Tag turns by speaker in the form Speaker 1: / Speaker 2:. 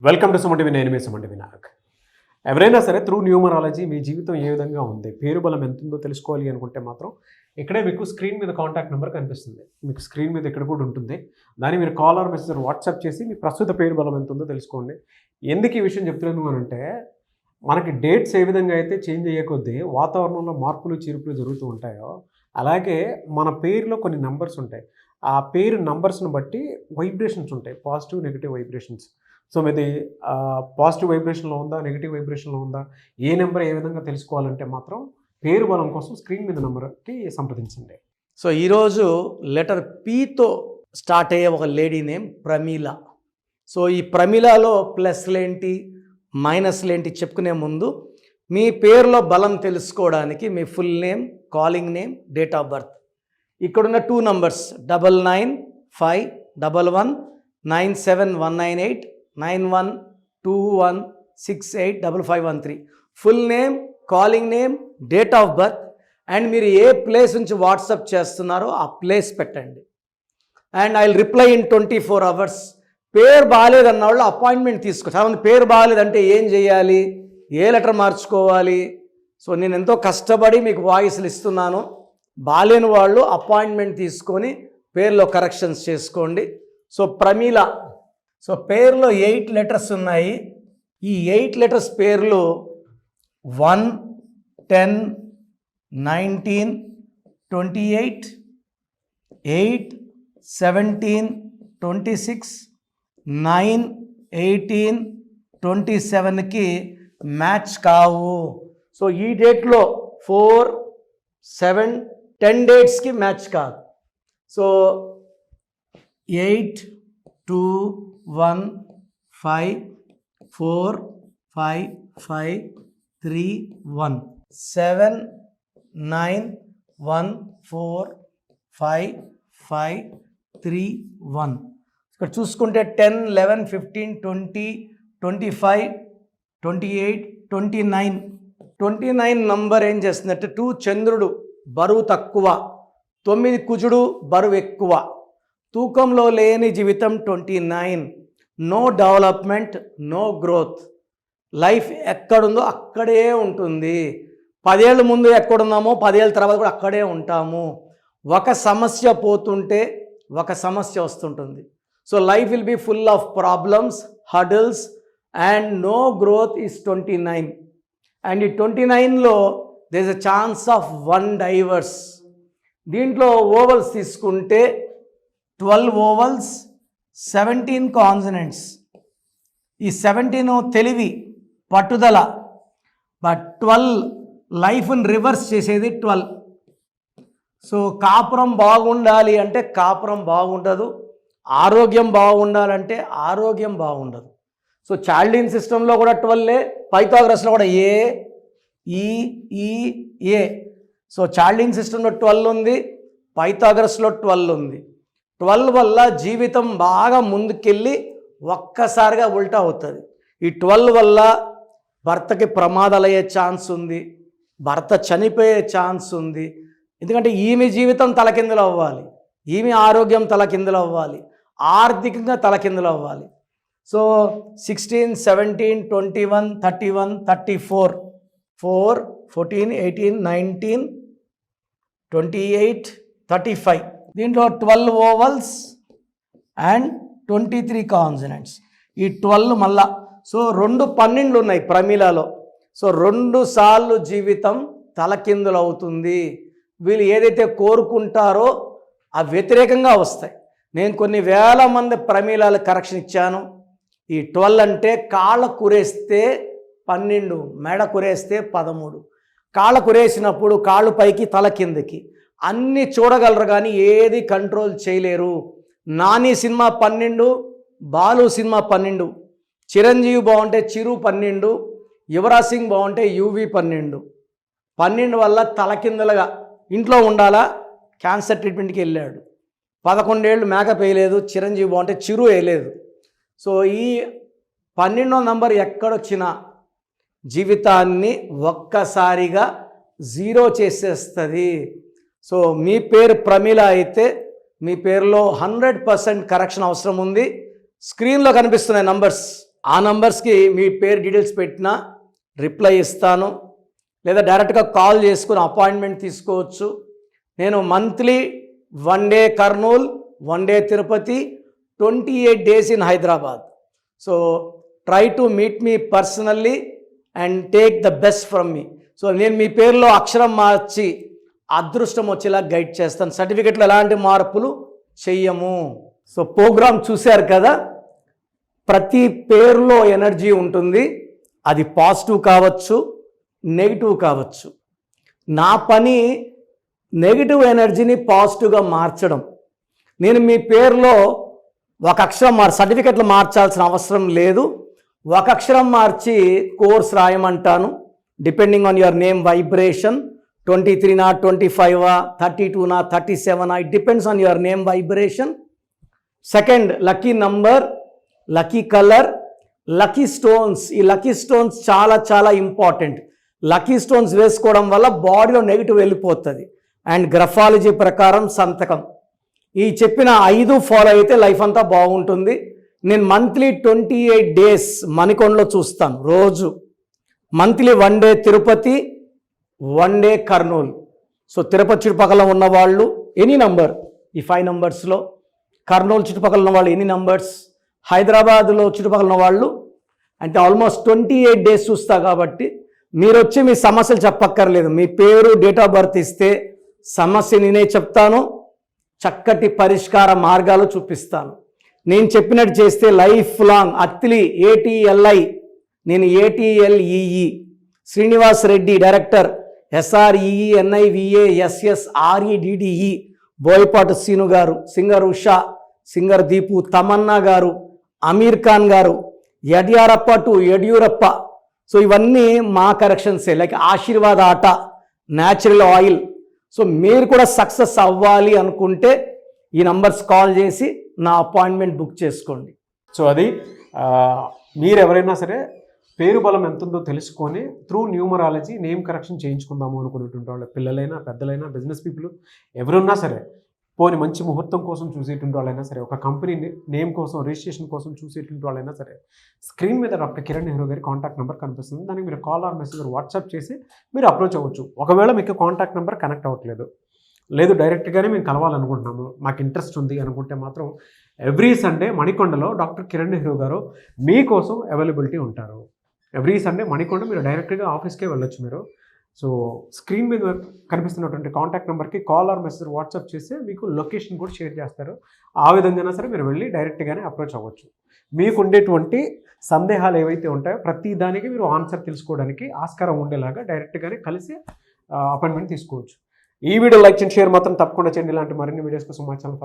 Speaker 1: Welcome to Suman TV. నేను మీ Suman TV Naik. ఎవరైనా సరే త్రూ న్యూమరాలజీ మీ జీవితం ఏ విధంగా ఉంది, పేరు బలం ఎంత ఉందో తెలుసుకోవాలి అనుకుంటే మాత్రం ఇక్కడే మీకు స్క్రీన్ మీద కాంటాక్ట్ నెంబర్ కనిపిస్తుంది. మీకు స్క్రీన్ మీద ఇక్కడ కూడా ఉంటుంది. దాన్ని మీరు కాల్ ఆర్ మెసేజ్ వాట్సాప్ చేసి మీ ప్రస్తుత పేరు బలం ఎంత ఉందో తెలుసుకోండి. ఎందుకు ఈ విషయం చెప్తున్నాను అని అంటే, మనకి డేట్స్ ఏ విధంగా అయితే చేంజ్ అయ్యే కొద్దీ వాతావరణంలో మార్పులు చీర్పులు జరుగుతూ ఉంటాయో, అలాగే మన పేరులో కొన్ని నంబర్స్ ఉంటాయి. ఆ పేరు నంబర్స్ని బట్టి వైబ్రేషన్స్ ఉంటాయి, పాజిటివ్ నెగిటివ్ వైబ్రేషన్స్. సో మీది పాజిటివ్ వైబ్రేషన్లో ఉందా, నెగిటివ్ వైబ్రేషన్లో ఉందా, ఏ నెంబర్ ఏ విధంగా తెలుసుకోవాలంటే మాత్రం పేరు బలం కోసం స్క్రీన్ మీద నెంబర్కి సంప్రదించండి.
Speaker 2: సో ఈరోజు లెటర్ పీతో స్టార్ట్ అయ్యే ఒక లేడీ నేమ్ ప్రమీల. సో ఈ ప్రమీలలో ప్లస్లేంటి మైనస్లేంటి చెప్పుకునే ముందు మీ పేరులో బలం తెలుసుకోవడానికి మీ full name, calling name, date of birth, ఇక్కడున్న 2 numbers 995111971998 9121685513 full name, calling name, date of birth and మీరు ఏ ప్లేస్ నుంచి వాట్సాప్ చేస్తున్నారో ఆ ప్లేస్ పెట్టండి. And I will reply in 24 hours. పేరు బాగాలేదన్న వాళ్ళు అపాయింట్మెంట్ తీసుకో. చాలామంది పేరు బాగాలేదంటే ఏం చేయాలి, ఏ లెటర్ మార్చుకోవాలి. సో నేను ఎంతో కష్టపడి మీకు వాయిస్లు ఇస్తున్నాను. బాలేని వాళ్ళు అపాయింట్మెంట్ తీసుకొని పేరులో కరెక్షన్స్ చేసుకోండి. సో ప్రమీల, సో పేరులో 8 లెటర్స్ ఉన్నాయి. ఈ 8 లెటర్స్ పేర్లు 1, 10, 19, 28, 8, 17, 26, 9, 18, 27కి మ్యాచ్ కావు. సో ఈ డేట్లో 4, 7, 10 డేట్స్కి మ్యాచ్ కాదు. సో 8, 2, 1, 5, 4, 5, 5, 3, 1, 7, 9, 1, 4, 5, 5, 3, 1. ఇక్కడ చూసుకుంటే 10, 11, 15, 20, 25, 28, 29. 29 నంబర్ ఏం చేస్తుందంటే 2 చంద్రుడు బరువు తక్కువ, 9 కుజుడు బరువు ఎక్కువ, తూకంలో లేని జీవితం 29. No development, no growth. Life ఎక్కడుందో అక్కడే ఉంటుంది. 10 ఏళ్ళ ముందు ఎక్కడున్నామో 10 ఏళ్ళ తర్వాత కూడా అక్కడే ఉంటాము. ఒక సమస్య పోతుంటే ఒక సమస్య వస్తుంటుంది. So life will be full of problems, hurdles and no growth is 29. And ఈ 29లో there is a chance of 1 divorce. దీంట్లో ఓవల్స్ తీసుకుంటే 12 ఓవల్స్, 17 కాన్సనెంట్స్. ఈ 17 తెలివి, పట్టుదల. బట్ 12 లైఫ్ని రివర్స్ చేసేది 12. సో కాపురం బాగుండాలి అంటే కాపురం బాగుండదు, ఆరోగ్యం బాగుండాలంటే ఆరోగ్యం బాగుండదు. సో చాల్డిన్ సిస్టంలో కూడా 12, పైథాగరస్లో కూడా ఏ, ఏ. సో చాల్డిన్ సిస్టంలో 12 ఉంది, పైథాగరస్లో 12 ఉంది. 12 వల్ల జీవితం బాగా ముందుకెళ్ళి ఒక్కసారిగా ఉల్టా అవుతుంది. ఈ 12 వల్ల భర్తకి ప్రమాదాలు అయ్యే ఛాన్స్ ఉంది, భర్త చనిపోయే ఛాన్స్ ఉంది. ఎందుకంటే ఈమె జీవితం తలకిందులు అవ్వాలి, ఈమె ఆరోగ్యం తలకిందులు అవ్వాలి, ఆర్థికంగా తలకిందులు అవ్వాలి. సో 16, 17, 21, 31, 34, 4, 14, 18, 19, 28, 35. దీంట్లో 12 ఓవల్స్ అండ్ 23 కాన్సనెంట్స్. ఈ 12 మళ్ళా. సో 2 12 ఉన్నాయి ప్రమీలలో. సో 2 సార్లు జీవితం తలకిందులు అవుతుంది. వీళ్ళు ఏదైతే కోరుకుంటారో ఆ వ్యతిరేకంగా వస్తాయి. నేను కొన్ని వేల మంది ప్రమీలాలు కరెక్షన్ ఇచ్చాను. ఈ 12 అంటే కాళ్ళ కురేస్తే 12, మెడ కురేస్తే 13. కాళ్ళ కురేసినప్పుడు కాళ్ళు పైకి తల కిందకి అన్నీ చూడగలరు కానీ ఏది కంట్రోల్ చేయలేరు. నాని సినిమా 12, బాలు సినిమా 12, చిరంజీవి బాగుంటే చిరు 12, యువరాజ్ సింగ్ బాగుంటే యువి 12. 12 వల్ల తలకిందులుగా ఇంట్లో ఉండాలా, క్యాన్సర్ ట్రీట్మెంట్కి వెళ్ళాడు. 11 ఏళ్ళు మేకప్ వేయలేదు, చిరంజీవి బాగుంటే చిరు వేయలేదు. సో ఈ 12వ నంబర్ ఎక్కడొచ్చినా జీవితాన్ని ఒక్కసారిగా 0 చేసేస్తుంది. సో మీ పేరు ప్రమీల అయితే మీ పేరులో 100% కరెక్షన్ అవసరం ఉంది. స్క్రీన్లో కనిపిస్తున్నాయి నంబర్స్. ఆ నంబర్స్కి మీ పేరు డీటెయిల్స్ పెట్టినా రిప్లై ఇస్తాను, లేదా డైరెక్ట్గా కాల్ చేసుకుని అపాయింట్మెంట్ తీసుకోవచ్చు. నేను monthly 1 day Kurnool, 1 day Tirupati, 28 days in Hyderabad. So try to meet me personally and take the best from me. So నేను మీ పేరులో అక్షరం మార్చి అదృష్టం వచ్చేలా గైడ్ చేస్తాను. సర్టిఫికెట్లో ఎలాంటి మార్పులు చెయ్యము. సో ప్రోగ్రామ్ చూశారు కదా, ప్రతి పేరులో ఎనర్జీ ఉంటుంది. అది పాజిటివ్ కావచ్చు, నెగిటివ్ కావచ్చు. నా పని నెగిటివ్ ఎనర్జీని పాజిటివ్గా మార్చడం. నేను మీ పేరులో ఒక అక్షరం సర్టిఫికెట్లు మార్చాల్సిన అవసరం లేదు. ఒక అక్షరం మార్చి కోర్స్ రాయమంటాను. Depending on your name vibration, 23 25 32 37, it depends on your name vibration. Second, lucky number, lucky colour, lucky stones. ఈ లక్కీ స్టోన్స్ చాలా చాలా ఇంపార్టెంట్. లక్కీ స్టోన్స్ వేసుకోవడం వల్ల బాడీలో నెగిటివ్ వెళ్ళిపోతుంది. అండ్ గ్రఫాలజీ ప్రకారం సంతకం. ఈ చెప్పిన 5 ఫాలో అయితే లైఫ్ అంతా బాగుంటుంది. నేను మంత్లీ 28 days మణికొండలో చూస్తాను రోజు. Monthly 1 day Tirupati, 1 day Kurnool. So Tirupati చుట్టుపక్కల ఉన్న వాళ్ళు ఎనీ నంబర్, ఈ 5 numbers-లో, కర్నూలు చుట్టుపక్కల ఉన్న వాళ్ళు ఎనీ నంబర్స్, హైదరాబాద్లో చుట్టుపక్కల ఉన్న వాళ్ళు అంటే ఆల్మోస్ట్ 28 days చూస్తా. కాబట్టి మీరు వచ్చి మీ సమస్యలు చెప్పక్కర్లేదు. మీ పేరు, డేట్ ఆఫ్ బర్త్ ఇస్తే సమస్య నేనే చెప్తాను, చక్కటి పరిష్కార మార్గాలు చూపిస్తాను. నేను చెప్పినట్టు చేస్తే లైఫ్ లాంగ్. అత్తిలి ATLI, నేను ATLEE, Srinivas Reddy director, SREENIVASSREDDE, Boyapati Seenu గారు, సింగర్ ఉషా, సింగర్ దీపు, తమన్నా గారు, అమీర్ ఖాన్ గారు, యడ్యారప్ప టు యడ్యూరప్ప. సో ఇవన్నీ మా కరెక్షన్సే. లైక్ ఆశీర్వాద్ ఆట, న్యాచురల్ ఆయిల్. సో మీరు కూడా సక్సెస్ అవ్వాలి అనుకుంటే ఈ నంబర్స్ కాల్ చేసి నా అపాయింట్మెంట్ బుక్ చేసుకోండి.
Speaker 1: సో అది మీరు ఎవరైనా సరే పేరు బలం ఎంత ఉందో తెలుసుకొని త్రూ న్యూమరాలజీ నేమ్ కరెక్షన్ చేయించుకుందాము అనుకునేటువంటి వాళ్ళు, పిల్లలైనా పెద్దలైనా బిజినెస్ పీపుల్ ఎవరున్నా సరే, పోని మంచి ముహూర్తం కోసం చూసేటువంటి వాళ్ళైనా సరే, ఒక కంపెనీ నేమ్ కోసం రిజిస్ట్రేషన్ కోసం చూసేటువంటి వాళ్ళైనా సరే, స్క్రీన్ మీద డాక్టర్ కిరణ్ నెహ్రూ గారి కాంటాక్ట్ నెంబర్ కనిపిస్తుంది. దానికి మీరు కాల్ ఆర్ మెసేజ్ వాట్సాప్ చేసి మీరు అప్రోచ్ అవ్వచ్చు. ఒకవేళ మీకు కాంటాక్ట్ నెంబర్ కనెక్ట్ అవ్వట్లేదు, లేదు డైరెక్ట్గానే మేము కలవాలనుకుంటున్నాము, మాకు ఇంట్రెస్ట్ ఉంది అనుకుంటే మాత్రం ఎవ్రీ సండే మణికొండలో డాక్టర్ కిరణ్ నెహ్రూ గారు మీకోసం అవైలబిలిటీ ఉంటారు. ఎవ్రీ సండే మణికొండ మీరు డైరెక్ట్గా ఆఫీస్కే వెళ్ళొచ్చు మీరు. సో స్క్రీన్ మీద కనిపిస్తున్నటువంటి కాంటాక్ట్ నెంబర్కి కాల్ ఆర్ మెసేజ్ వాట్సాప్ చేస్తే మీకు లొకేషన్ కూడా షేర్ చేస్తారు. ఆ విధంగా సరే మీరు వెళ్ళి డైరెక్ట్గానే అప్రోచ్ అవ్వచ్చు. మీకు ఉండేటువంటి సందేహాలు ఏవైతే ఉంటాయో ప్రతి దానికి మీరు ఆన్సర్ తెలుసుకోవడానికి ఆస్కారం ఉండేలాగా డైరెక్ట్గానే కలిసి అపాయింట్మెంట్ తీసుకోవచ్చు. ఈ వీడియో లైక్ చేయండి, షేర్ మాత్రం తప్పకుండా చేయండి. ఇలాంటి మరిన్ని వీడియోస్ కోసం మా ఛానల్